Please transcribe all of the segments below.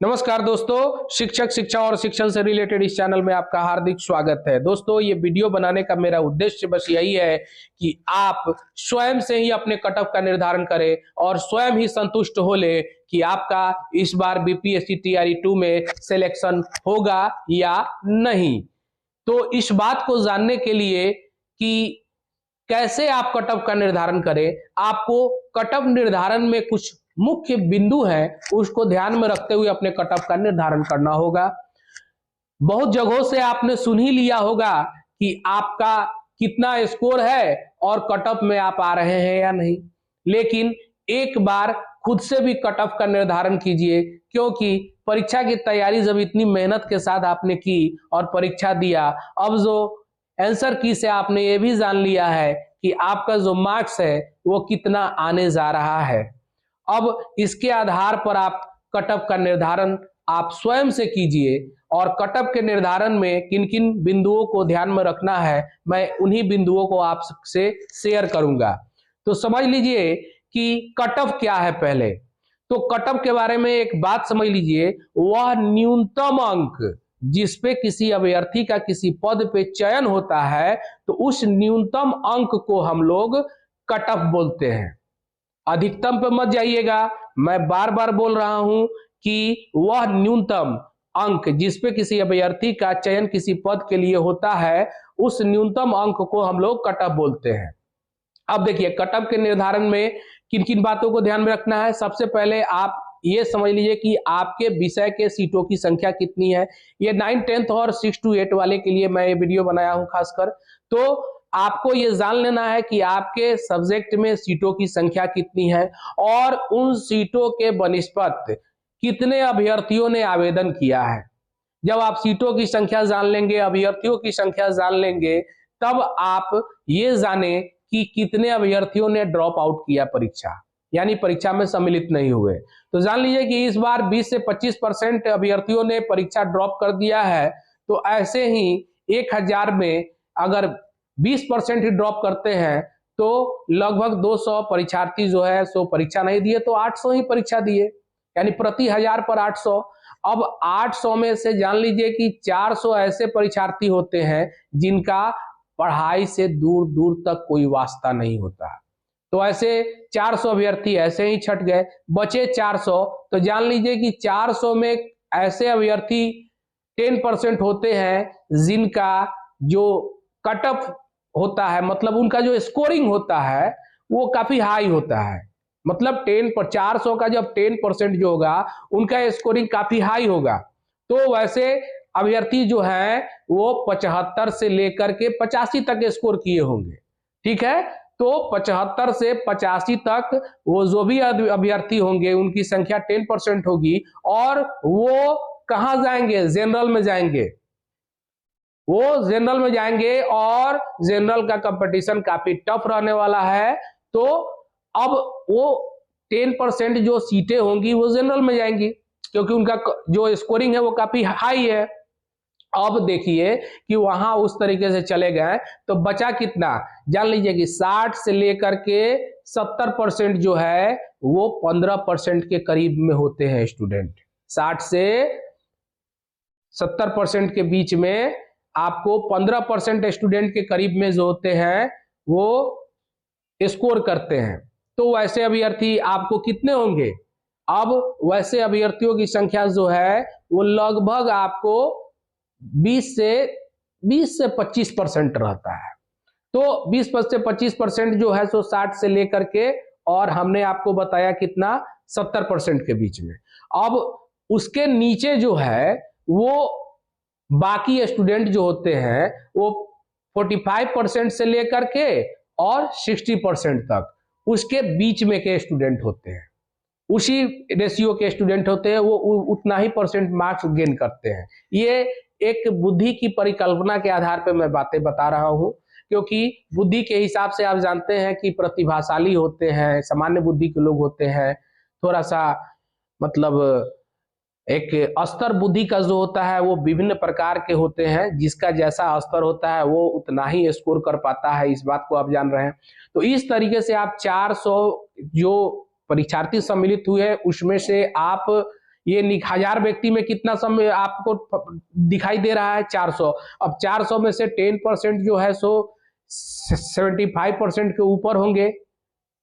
नमस्कार दोस्तों, शिक्षक शिक्षा और शिक्षण से रिलेटेड इस चैनल में आपका हार्दिक स्वागत है। दोस्तों, ये वीडियो बनाने का मेरा उद्देश्य बस यही है कि आप स्वयं से ही अपने कट ऑफ का निर्धारण करें और स्वयं ही संतुष्ट हो ले कि आपका इस बार बीपीएससी टीआरई 2 में सिलेक्शन होगा या नहीं। तो इस बात को जानने के लिए कि कैसे आप कट ऑफ का निर्धारण करें, आपको कट ऑफ निर्धारण में कुछ मुख्य बिंदु हैं, उसको ध्यान में रखते हुए अपने कट ऑफ का निर्धारण करना होगा। बहुत जगहों से आपने सुन ही लिया होगा कि आपका कितना स्कोर है और कट ऑफ में आप आ रहे हैं या नहीं। लेकिन एक बार खुद से भी कट ऑफ का निर्धारण कीजिए, क्योंकि परीक्षा की तैयारी जब इतनी मेहनत के साथ आपने की और परीक्षा दिया, अब जो आंसर की से आपने ये भी जान लिया है कि आपका जो मार्क्स है वो कितना आने जा रहा है। अब इसके आधार पर आप कट ऑफ का निर्धारण आप स्वयं से कीजिए और कट ऑफ के निर्धारण में किन किन बिंदुओं को ध्यान में रखना है, मैं उन्हीं बिंदुओं को आपसे शेयर करूंगा। तो समझ लीजिए कि कट ऑफ क्या है। पहले तो कट ऑफ के बारे में एक बात समझ लीजिए, वह न्यूनतम अंक जिस पे किसी अभ्यर्थी का किसी पद पे चयन होता है, तो उस न्यूनतम अंक को हम लोग कट ऑफ बोलते हैं। अधिकतम पे मत जाइएगा, मैं बार बार बोल रहा हूं कि वह न्यूनतम अंक जिस पे किसी अभ्यर्थी का चयन किसी पद के लिए होता है, उस न्यूनतम अंक को हम लोग कट ऑफ बोलते हैं। अब देखिए, कट ऑफ के निर्धारण में किन किन बातों को ध्यान में रखना है। सबसे पहले आप ये समझ लीजिए कि आपके विषय के सीटों की संख्या कितनी है। ये 9, 10 और 6 to 8 वाले के लिए मैं ये वीडियो बनाया हूं खासकर। तो आपको ये जान लेना है कि आपके सब्जेक्ट में सीटों की संख्या कितनी है और उन सीटों के बनिस्पत कितने अभ्यर्थियों ने आवेदन किया है। जब आप सीटों की संख्या जान लेंगे, अभ्यर्थियों की संख्या जान लेंगे, तब आप ये जाने कि कितने अभ्यर्थियों ने ड्रॉप आउट किया परीक्षा, यानी परीक्षा में सम्मिलित नहीं हुए। तो जान लीजिए कि इस बार 20 से 25% अभ्यर्थियों ने परीक्षा ड्रॉप कर दिया है। तो ऐसे ही 1000 में अगर 20% ही ड्रॉप करते हैं तो लगभग 200 परीक्षार्थी जो है सो परीक्षा नहीं दिए, तो 800 ही परीक्षा दिए, यानी प्रति 1000 पर 800। अब 800 में से जान लीजिए कि 400 ऐसे परीक्षार्थी होते हैं जिनका पढ़ाई से दूर दूर तक कोई वास्ता नहीं होता। तो ऐसे 400 अभ्यर्थी ऐसे ही छट गए, बचे 400। तो जान लीजिए कि 400 में ऐसे अभ्यर्थी 10% होते हैं जिनका जो कट ऑफ होता है, मतलब उनका जो स्कोरिंग होता है वो काफी हाई होता है। मतलब 10 पर 400 का जब 10% जो होगा उनका स्कोरिंग काफी हाई होगा। तो वैसे अभ्यर्थी जो है वो 75 से लेकर के 85 तक स्कोर किए होंगे। ठीक है, तो 75 से 85 तक वो जो भी अभ्यर्थी होंगे उनकी संख्या 10% होगी और वो कहां जाएंगे? जनरल में जाएंगे। वो जनरल में जाएंगे और जनरल का कंपटीशन काफी टफ रहने वाला है। तो अब वो 10% जो सीटें होंगी वो जनरल में जाएंगी, क्योंकि उनका जो स्कोरिंग है वो काफी हाई है। अब देखिए कि वहां उस तरीके से चले गए तो बचा कितना? जान लीजिए कि 60 से लेकर के 70% जो है वो 15% के करीब में होते हैं स्टूडेंट। 60 से 70% के बीच में आपको 15% स्टूडेंट के करीब में जो होते हैं वो स्कोर करते हैं। तो वैसे अभ्यर्थी आपको कितने होंगे? अब वैसे अभ्यर्थियों की संख्या जो है वो लगभग आपको 20 से 25% रहता है। तो 20 से 25% जो है सो 60 से लेकर के, और हमने आपको बताया कितना, 70% के बीच में। अब उसके नीचे जो है वो बाकी स्टूडेंट जो होते हैं वो 45% से लेकर के और 60% तक उसके बीच में के स्टूडेंट होते हैं। उसी रेशियो के स्टूडेंट होते हैं, वो उतना ही परसेंट मार्क्स गेन करते हैं। ये एक बुद्धि की परिकल्पना के आधार पर मैं बातें बता रहा हूं, क्योंकि बुद्धि के हिसाब से आप जानते हैं कि प्रतिभाशाली होते हैं, सामान्य बुद्धि के लोग होते हैं, थोड़ा सा मतलब एक स्तर बुद्धि का जो होता है वो विभिन्न प्रकार के होते हैं, जिसका जैसा स्तर होता है वो उतना ही स्कोर कर पाता है। इस बात को आप जान रहे हैं। तो इस तरीके से आप 400 जो परीक्षार्थी सम्मिलित हुए उसमें से आप ये 1000 व्यक्ति में कितना समय आपको दिखाई दे रहा है? 400। अब 400 में से 10% जो है सो 75% के ऊपर होंगे,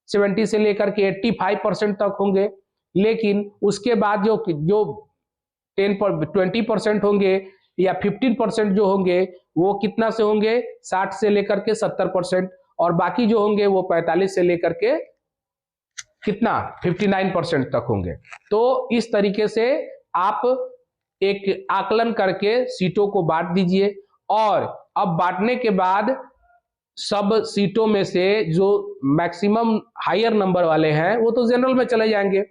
70 से लेकर के 85% तक होंगे। लेकिन उसके बाद जो 20% होंगे या 15% जो होंगे वो कितना से होंगे? 60 से लेकर के 70%। और बाकी जो होंगे वो 45 से लेकर के कितना? 59% तक होंगे। तो इस तरीके से आप एक आकलन करके सीटों को बांट दीजिए। और अब बांटने के बाद सब सीटों में से जो मैक्सिमम हायर नंबर वाले हैं वो तो जनरल में चले जाएंगे।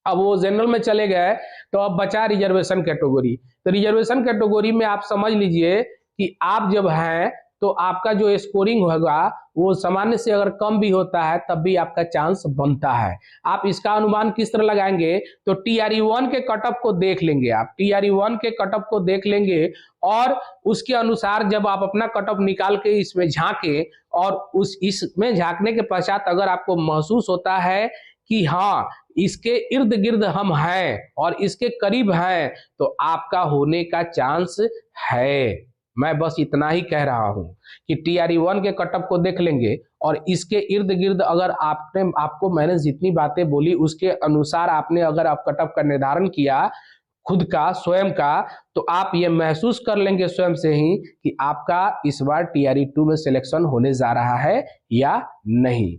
अब वो जनरल में चले गए तो अब बचा रिजर्वेशन कैटेगरी। तो रिजर्वेशन कैटेगरी में आप समझ लीजिए कि आप जब हैं तो आपका जो स्कोरिंग होगा वो सामान्य से अगर कम भी होता है तब भी आपका चांस बनता है। आप इसका अनुमान किस तरह लगाएंगे? तो TRE1 के कट ऑफ को देख लेंगे। आप TRE1 के कट ऑफ को देख लेंगे और उसके अनुसार जब आप अपना कट ऑफ निकाल के इसमें झांके और इसमें झांकने के पश्चात अगर आपको महसूस होता है कि हाँ इसके इर्द गिर्द हम हैं और इसके करीब हैं तो आपका होने का चांस है। मैं बस इतना ही कह रहा हूं कि TRE1 के कट ऑफ को देख लेंगे और इसके इर्द गिर्द अगर आपको मैंने जितनी बातें बोली उसके अनुसार आपने अगर आप कट ऑफ का निर्धारण किया खुद का स्वयं का, तो आप ये महसूस कर लेंगे स्वयं से ही कि आपका इस बार TRE2 में सिलेक्शन होने जा रहा है या नहीं।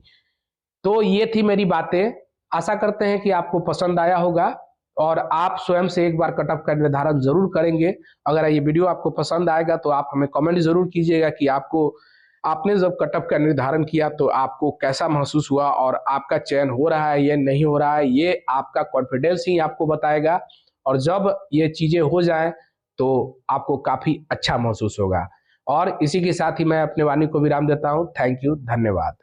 तो ये थी मेरी बातें। आशा करते हैं कि आपको पसंद आया होगा और आप स्वयं से एक बार कट ऑफ का निर्धारण जरूर करेंगे। अगर ये वीडियो आपको पसंद आएगा तो आप हमें कमेंट जरूर कीजिएगा कि आपने जब कट ऑफ का निर्धारण किया तो आपको कैसा महसूस हुआ और आपका चयन हो रहा है या नहीं हो रहा है। ये आपका कॉन्फिडेंस ही आपको बताएगा और जब ये चीजें हो जाएं तो आपको काफी अच्छा महसूस होगा। और इसी के साथ ही मैं अपने वाणी को विराम देता हूं। थैंक यू, धन्यवाद।